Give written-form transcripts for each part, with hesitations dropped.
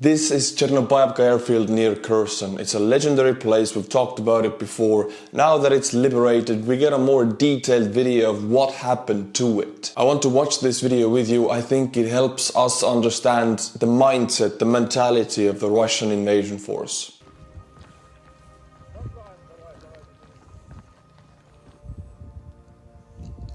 This is Chornobaivka Airfield near Kherson. It's a legendary place, we've talked about it before. Now that it's liberated, we get a more detailed video of what happened to it. I want to watch this video with you. I think it helps us understand the mindset, the mentality of the Russian invasion force.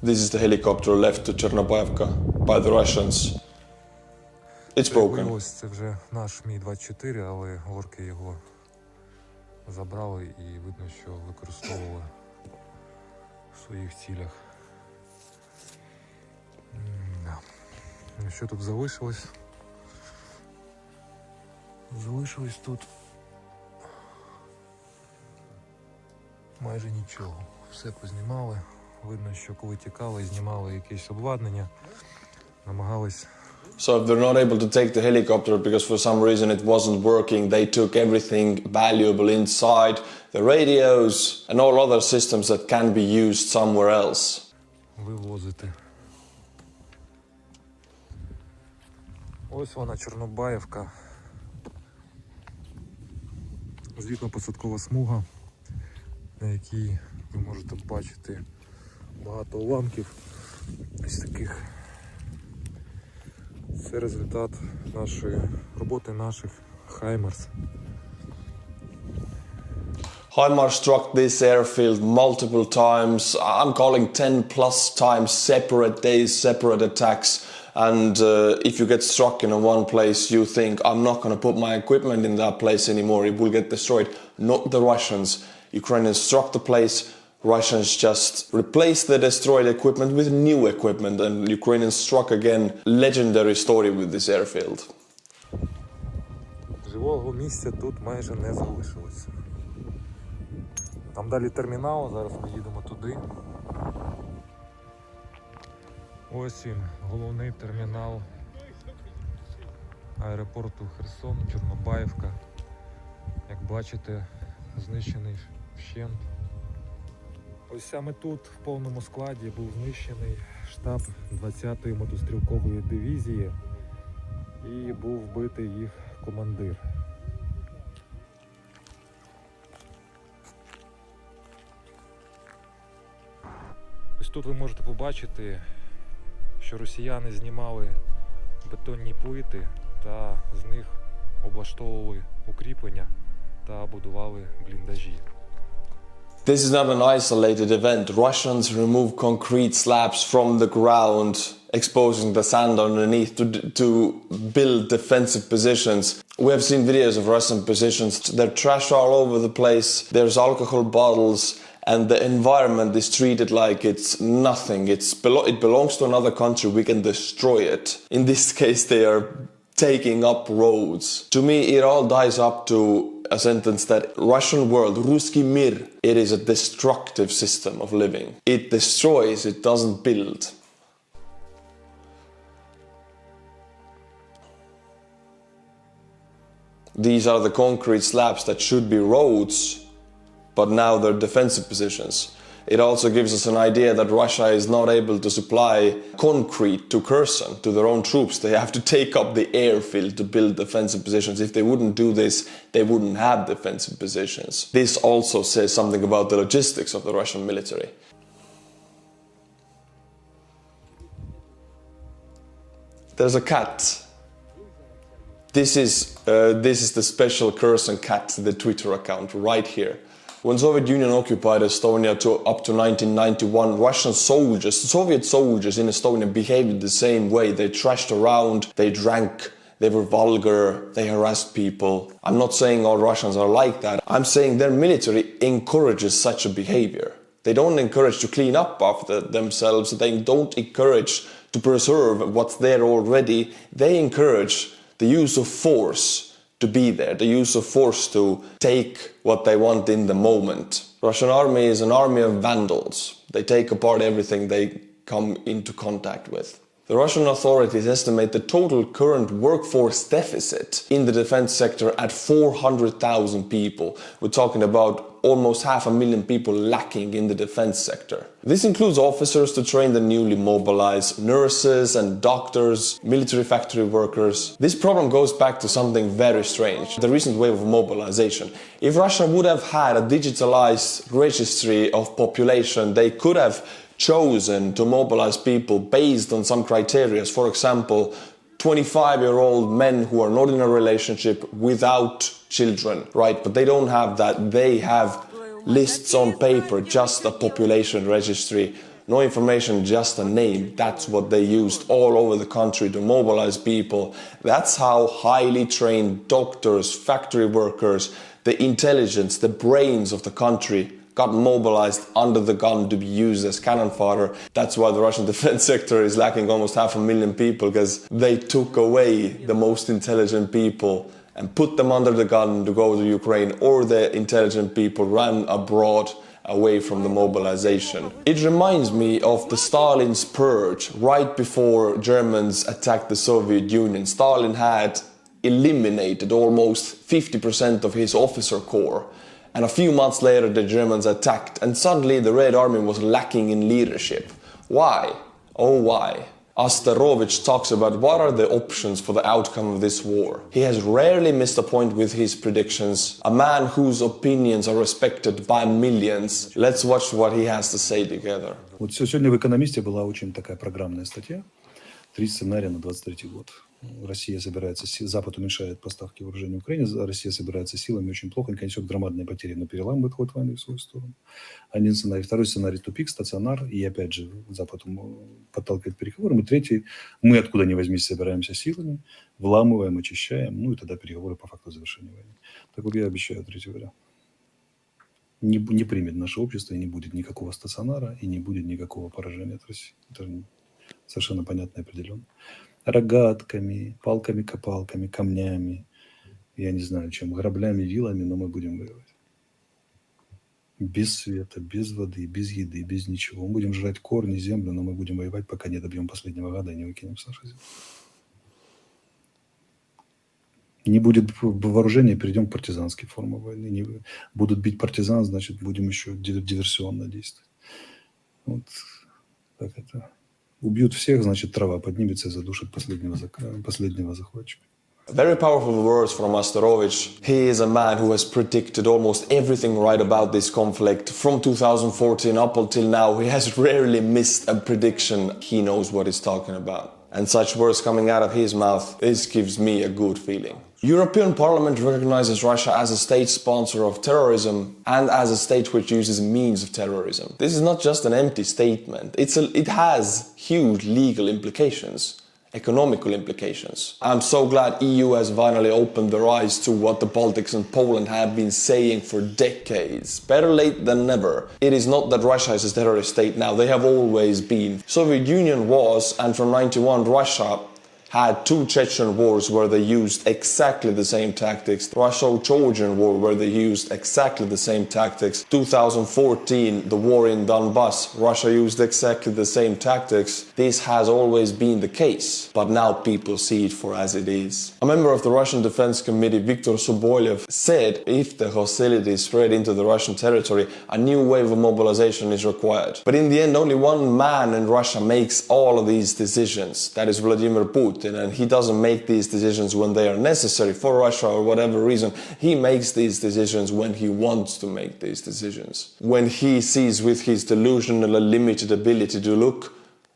This is the helicopter left to Chornobaivka by the Russians. It's broken. Це вже наш Мі-24, але орки його забрали і видно, що використовували в своїх цілях. Що тут залишилось? Залишилось тут майже нічого. Все познімали. Видно, що коли тікали, знімали якесь обладнання, намагались. So if they're not able to take the helicopter because for some reason it wasn't working, they took everything valuable inside, the radios and all other systems that can be used somewhere else. Вивозити. Ось вона, Чорнобаївка. Злітно-посадкова смуга, на якій ви можете бачити багато уламків ось таких. Це результат нашої роботи, наших HIMARS. HIMARS struck this airfield multiple times. I'm calling 10 plus times, separate days, separate attacks. And if you get struck in one place, you think, I'm not going to put my equipment in that place anymore, it will get destroyed. Not the Russians. Ukrainians struck the place. Russians just replaced the destroyed equipment with new equipment, and Ukrainians struck again. Legendary story with this airfield. Живого місця тут майже не залишилось. Там далі термінал, зараз ми їдемо туди. Ось він, головний термінал аеропорту Херсон, Чорнобаївка. Як бачите, знищений вщент. Ось саме тут в повному складі був знищений штаб 20-ї мотострілкової дивізії і був вбитий їх командир. Ось тут ви можете побачити, що росіяни знімали бетонні плити та з них облаштовували укріплення та будували бліндажі. This is not an isolated event. Russians remove concrete slabs from the ground, exposing the sand underneath to build defensive positions. We have seen videos of Russian positions. There's trash all over the place. There's alcohol bottles, and the environment is treated like it's nothing. It belongs to another country. We can destroy it. In this case, they are taking up roads. To me, it all dies up to a sentence that Russian world, Ruski mir, it is a destructive system of living. It destroys, it doesn't build. These are the concrete slabs that should be roads, but now they're defensive positions. It also gives us an idea that Russia is not able to supply concrete to Kherson, to their own troops. They have to take up the airfield to build defensive positions. If they wouldn't do this, they wouldn't have defensive positions. This also says something about the logistics of the Russian military. There's a cat. This is the special Kherson cat, the Twitter account right here. When Soviet Union occupied Estonia up to 1991, Russian soldiers, Soviet soldiers in Estonia behaved the same way. They trashed around, they drank, they were vulgar, they harassed people. I'm not saying all Russians are like that. I'm saying their military encourages such a behavior. They don't encourage to clean up after themselves. They don't encourage to preserve what's there already. They encourage the use of force to be there, the use of force to take what they want in the moment. Russian army is an army of vandals. They take apart everything they come into contact with. The Russian authorities estimate the total current workforce deficit in the defense sector at 400,000 people. We're talking about almost 500,000 people lacking in the defense sector. This includes officers to train the newly mobilized, nurses and doctors, military factory workers. This problem goes back to something very strange, the recent wave of mobilization. If Russia would have had a digitalized registry of population, they could have chosen to mobilize people based on some criteria. For example, 25-year-old men who are not in a relationship without children, right? But they don't have that. They have lists on paper, just a population registry, no information, just a name. That's what they used all over the country to mobilize people. That's how highly trained doctors, factory workers, the intelligence, the brains of the country got mobilized under the gun to be used as cannon fodder. That's why the Russian defense sector is lacking almost 500,000 people, because they took away the most intelligent people and put them under the gun to go to Ukraine, or the intelligent people ran abroad away from the mobilization. It reminds me of the Stalin's purge right before Germans attacked the Soviet Union. Stalin had eliminated almost 50% of his officer corps. And a few months later the Germans attacked, and suddenly the Red Army was lacking in leadership. Why? Oh, why? Astarovich talks about what are the options for the outcome of this war. He has rarely missed a point with his predictions, a man whose opinions are respected by millions. Let's watch what he has to say together. Вот сегодня в «Экономисте» была очень такая программная статья. 3 сценария на 23 год. Россия собирается, Запад уменьшает поставки вооружений Украине, Россия собирается силами очень плохо, несет громадные потери, но переламывает ход войны в свою сторону. Один сценарий. Второй сценарий – тупик, стационар, и опять же Запад подталкивает переговоры. И третий – мы откуда ни возьмись собираемся силами, вламываем, очищаем, ну и тогда переговоры по факту завершения войны. Так вот я обещаю 3 варианта. Не примет наше общество, и не будет никакого стационара, и не будет никакого поражения от России. Это совершенно понятно и определенно. Рогатками, палками-копалками, камнями, я не знаю чем, граблями, вилами, но мы будем воевать. Без света, без воды, без еды, без ничего. Мы будем жрать корни, землю, но мы будем воевать, пока не добьем последнего гада и не выкинем с нашей земли. Не будет вооружения, перейдем к партизанской форме войны. Не будут бить партизан, значит, будем еще диверсионно действовать. Вот так это. Убьют всех, значит, трава поднимется и задушит последнего захватчика. Very powerful words from Astarovich. He is a man who has predicted almost everything right about this conflict. From 2014 up until now, he has rarely missed a prediction. He knows what he's talking about. And such words coming out of his mouth, this gives me a good feeling. European Parliament recognizes Russia as a state sponsor of terrorism and as a state which uses means of terrorism. This is not just an empty statement. It has huge legal implications, economical implications. I'm so glad EU has finally opened their eyes to what the Baltics and Poland have been saying for decades. Better late than never. It is not that Russia is a terrorist state now. They have always been. Soviet Union was, and from 91 Russia had 2 Chechen wars where they used exactly the same tactics. Russo-Georgian war where they used exactly the same tactics. 2014, the war in Donbass, Russia used exactly the same tactics. This has always been the case, but now people see it for as it is. A member of the Russian Defense Committee, Viktor Sobolev, said if the hostilities spread into the Russian territory, a new wave of mobilization is required. But in the end, only one man in Russia makes all of these decisions. That is Vladimir Putin. And he doesn't make these decisions when they are necessary for Russia or whatever reason. He makes these decisions when he wants to make these decisions. When he sees with his delusional and limited ability to look,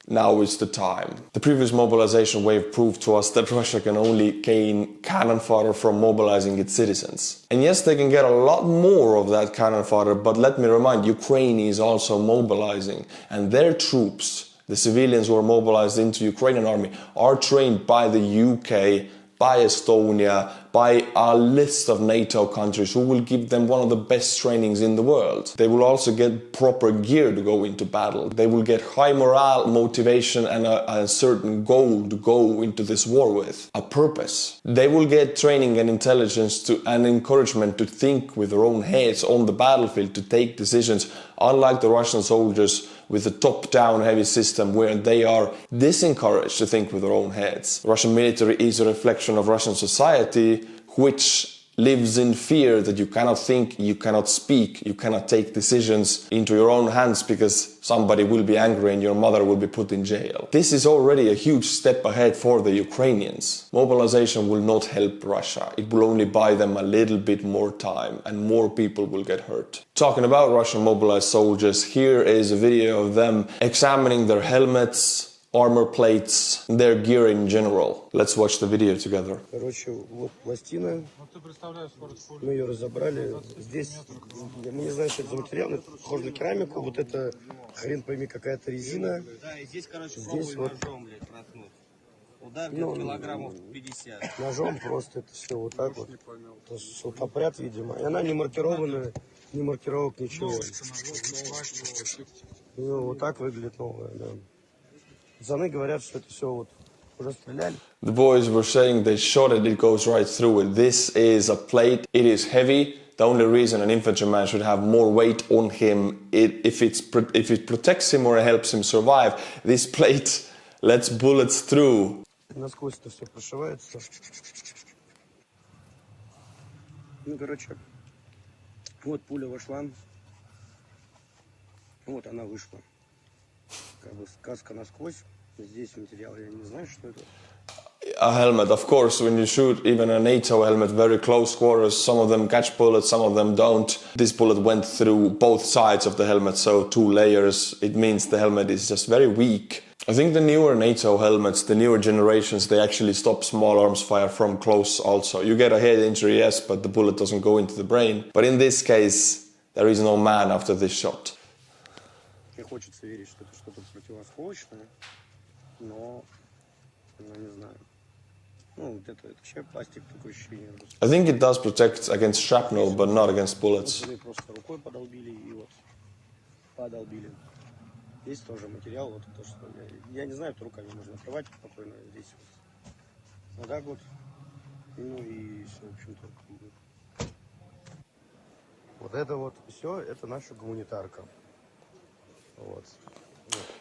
now is the time. The previous mobilization wave proved to us that Russia can only gain cannon fodder from mobilizing its citizens. And yes, they can get a lot more of that cannon fodder, but let me remind, Ukraine is also mobilizing, and their troops, the civilians who are mobilized into Ukrainian army, are trained by the UK, by Estonia, by a list of NATO countries who will give them one of the best trainings in the world. They will also get proper gear to go into battle. They will get high morale, motivation and a certain goal to go into this war with, a purpose. They will get training and intelligence and encouragement to think with their own heads on the battlefield, to take decisions, unlike the Russian soldiers with a top-down heavy system where they are disencouraged to think with their own heads. Russian military is a reflection of Russian society, which lives in fear that you cannot think, you cannot speak, you cannot take decisions into your own hands because somebody will be angry and your mother will be put in jail. This is already a huge step ahead for the Ukrainians. Mobilization will not help Russia. It will only buy them a little bit more time and more people will get hurt. Talking about Russian mobilized soldiers, here is a video of them examining their helmets, armor plates, their gear in general. Let's watch the video together. Короче, вот пластина, мы ее разобрали. Здесь, мы не знаем, что это за материал, это похоже на керамику, вот это хрен пойми какая-то резина. Да, и здесь, короче, Здесь вот ножом, блядь, проткнут. Удар где-то килограммов 50. ножом просто это все вот так вот. Это шелкопряд, видимо. И она не маркированная, ни маркировок, ничего. Ну, вот так выглядит новая, да. Пацаны говорят, что это все вот уже стреляли. The boys were saying they shot it, it goes right through it. This is a plate, it is heavy. The only reason an infantryman should have more weight on him if it protects him or helps him survive. This plate lets bullets through. Насквозь это все прошивается. Ну, короче, вот пуля вошла. Вот она вышла. Как бы сказка насквозь. Здесь материал, я не знаю, что это. A helmet, of course, when you shoot even a NATO helmet, very close quarters, some of them catch bullets, some of them don't. This bullet went through both sides of the helmet, so 2 layers. It means the helmet is just very weak. I think the newer NATO helmets, the newer generations, they actually stop small arms fire from close also. You get a head injury, yes, but the bullet doesn't go into the brain. But in this case, there is no man after this shot. Мне хочется верить, что это что-то противоосколочное, но не знаю. Ну, вот это вообще пластик, такое ощущение. I think it does protect against shrapnel, but not against bullets. Вот просто рукой подолбили и вот подолбили. Здесь тоже материал, вот то, что я не знаю, это руками можно отрывать спокойно. Здесь вот так вот. Ну и все, в общем-то. Вот это вот все, это наша гуманитарка. Вот.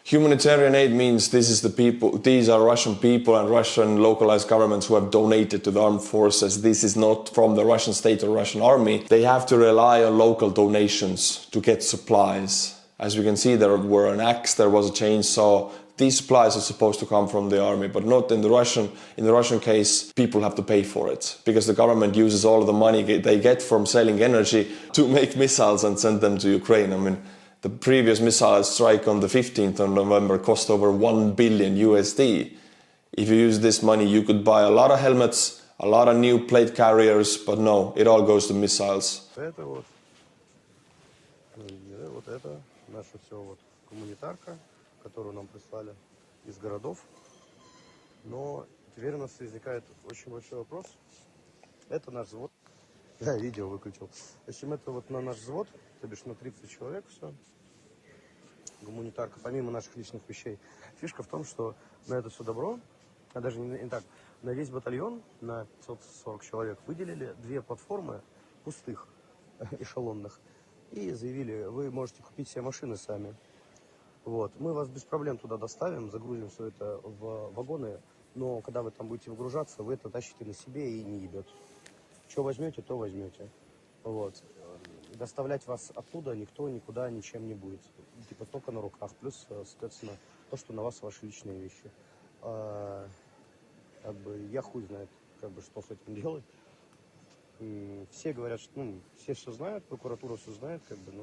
Humanitarian aid means this is the people, these are Russian people and Russian localized governments who have donated to the armed forces. This is not from the Russian state or Russian army. They have to rely on local donations to get supplies. As we can see, there were an axe, there was a chainsaw. These supplies are supposed to come from the army, but not in the Russian. In the Russian case, people have to pay for it because the government uses all of the money they get from selling energy to make missiles and send them to Ukraine. I mean, the previous missile strike on the 15th of November cost over 1 billion USD. If you use this money, you could buy a lot of helmets, a lot of new plate carriers, but no, it all goes to missiles. Это вот это наша все вот гуманитарка, которую нам прислали из городов. Но теперь у нас возникает очень большой вопрос. Это наш взвод. Да, видео выключил. В общем, это вот на наш взвод, то бишь на 30 человек все. Гуманитарка, помимо наших личных вещей. Фишка в том, что на это все добро, а даже не так, на весь батальон, на 540 человек, выделили 2 платформы пустых, эшелонных. И заявили, вы можете купить себе машины сами. Вот. Мы вас без проблем туда доставим, загрузим все это в вагоны, но когда вы там будете выгружаться, вы это тащите на себе и не ебет. Что возьмете, то возьмете. Вот. Доставлять вас оттуда никто никуда ничем не будет. Типа только на руках. Плюс, соответственно, то, что на вас ваши личные вещи. Как бы я хуй знает, как бы, что с этим делать. Все говорят, что все знают, прокуратура все знает, как бы, но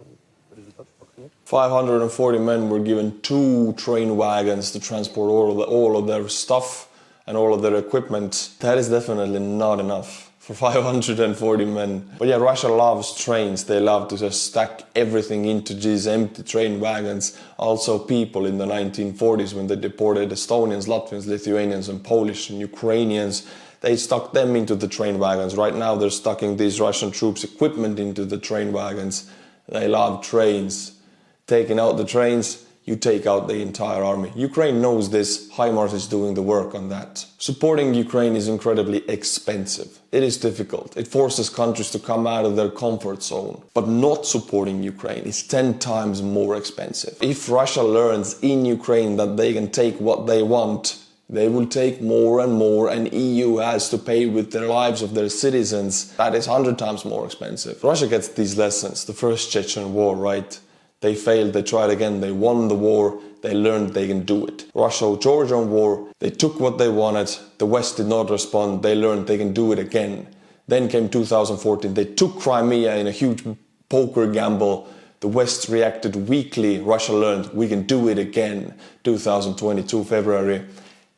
результатов пока нет. 540 men were given 2 train wagons to transport all of their stuff and all of their equipment. That is definitely not enough for 540 men. But yeah, Russia loves trains. They love to just stack everything into these empty train wagons. Also people in the 1940s when they deported Estonians, Latvians, Lithuanians and Polish and Ukrainians, they stuck them into the train wagons. Right now they're stucking these Russian troops' equipment into the train wagons. They love trains. Taking out the trains, you take out the entire army. Ukraine knows this. HIMARS is doing the work on that. Supporting Ukraine is incredibly expensive. It is difficult. It forces countries to come out of their comfort zone. But not supporting Ukraine is 10 times more expensive. If Russia learns in Ukraine that they can take what they want, They will take more and more, and EU has to pay with their lives of their citizens. That is 100 times more expensive. Russia gets these lessons. The first Chechen war, right? They failed, they tried again, they won the war, they learned they can do it. Russia-Georgian war, they took what they wanted, the West did not respond, they learned they can do it again. Then came 2014, they took Crimea in a huge poker gamble. The West reacted weakly, Russia learned we can do it again. 2022 February,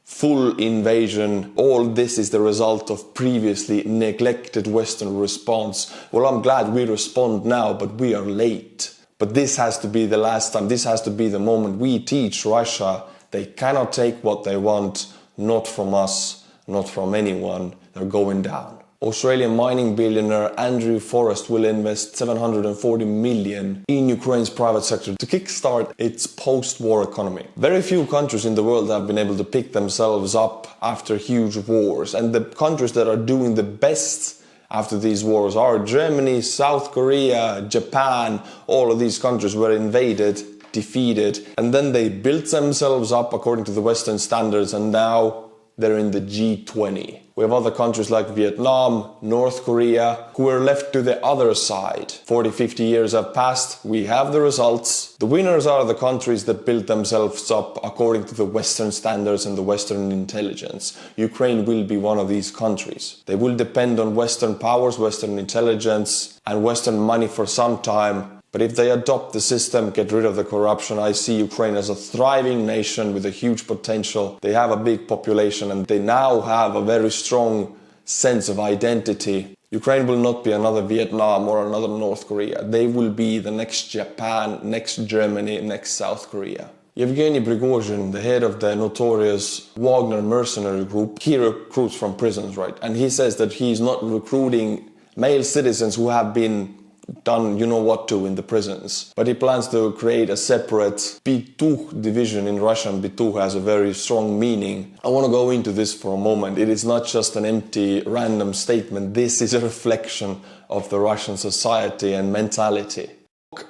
full invasion. All this is the result of previously neglected Western response. Well, I'm glad we respond now, but we are late. But this has to be the last time, this has to be the moment we teach Russia they cannot take what they want, not from us, not from anyone, they're going down. Australian mining billionaire Andrew Forrest will invest $740 million in Ukraine's private sector to kickstart its post-war economy. Very few countries in the world have been able to pick themselves up after huge wars, and the countries that are doing the best after these wars are Germany, South Korea, Japan. All of these countries were invaded, defeated, and then they built themselves up according to the Western standards, and now they're in the G20. We have other countries like Vietnam, North Korea, who are left to the other side. 40-50 years have passed, we have the results. The winners are the countries that built themselves up according to the Western standards and the Western intelligence. Ukraine will be one of these countries. They will depend on Western powers, Western intelligence, and Western money for some time. But if they adopt the system, get rid of the corruption, I see Ukraine as a thriving nation with a huge potential. They have a big population and they now have a very strong sense of identity. Ukraine will not be another Vietnam or another North Korea. They will be the next Japan, next Germany, next South Korea. Yevgeny Prigozhin, the head of the notorious Wagner mercenary group, he recruits from prisons, right? And he says that he's not recruiting male citizens who have been done you know what to in the prisons, but he plans to create a separate Pituch division in Russian. Pituch has a very strong meaning. I want to go into this for a moment. It is not just an empty random statement. This is a reflection of the Russian society and mentality.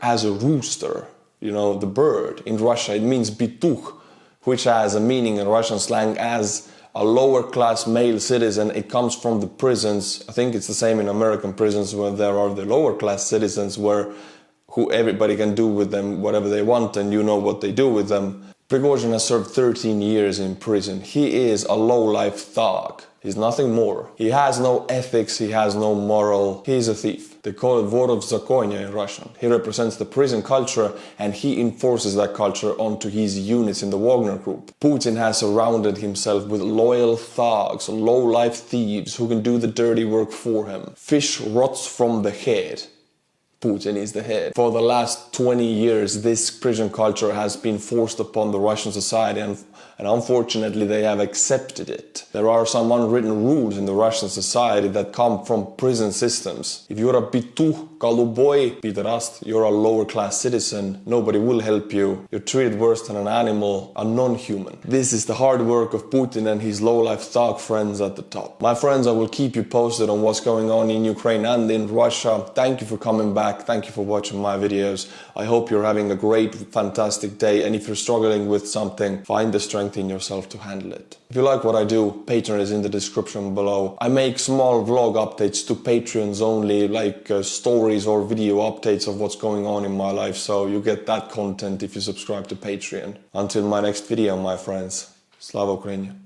As a rooster, you know, the bird in Russia, it means Pituch, which has a meaning in Russian slang as a lower class male citizen. It comes from the prisons. I think it's the same in American prisons, where there are the lower class citizens who everybody can do with them whatever they want, and you know what they do with them. Prigozhin has served 13 years in prison. He is a low-life thug. He's nothing more. He has no ethics, he has no moral. He's a thief. They call it вор в законе in Russian. He represents the prison culture and he enforces that culture onto his units in the Wagner group. Putin has surrounded himself with loyal thugs, low-life thieves who can do the dirty work for him. Fish rots from the head. Putin is the head. For the last 20 years, this prison culture has been forced upon the Russian society, and unfortunately they have accepted it. There are some unwritten rules in the Russian society that come from prison systems. If you're a Pituch, Голубой, Piderast, you're a lower class citizen, nobody will help you. You're treated worse than an animal, a non-human. This is the hard work of Putin and his low-life thug friends at the top. My friends, I will keep you posted on what's going on in Ukraine and in Russia. Thank you for coming back. Thank you for watching my videos. I hope you're having a great, fantastic day. And if you're struggling with something, find the strength in yourself to handle it. If you like what I do, Patreon is in the description below. I make small vlog updates to Patreons only, like stories or video updates of what's going on in my life. So you get that content if you subscribe to Patreon. Until my next video, my friends. Slava Ukraini.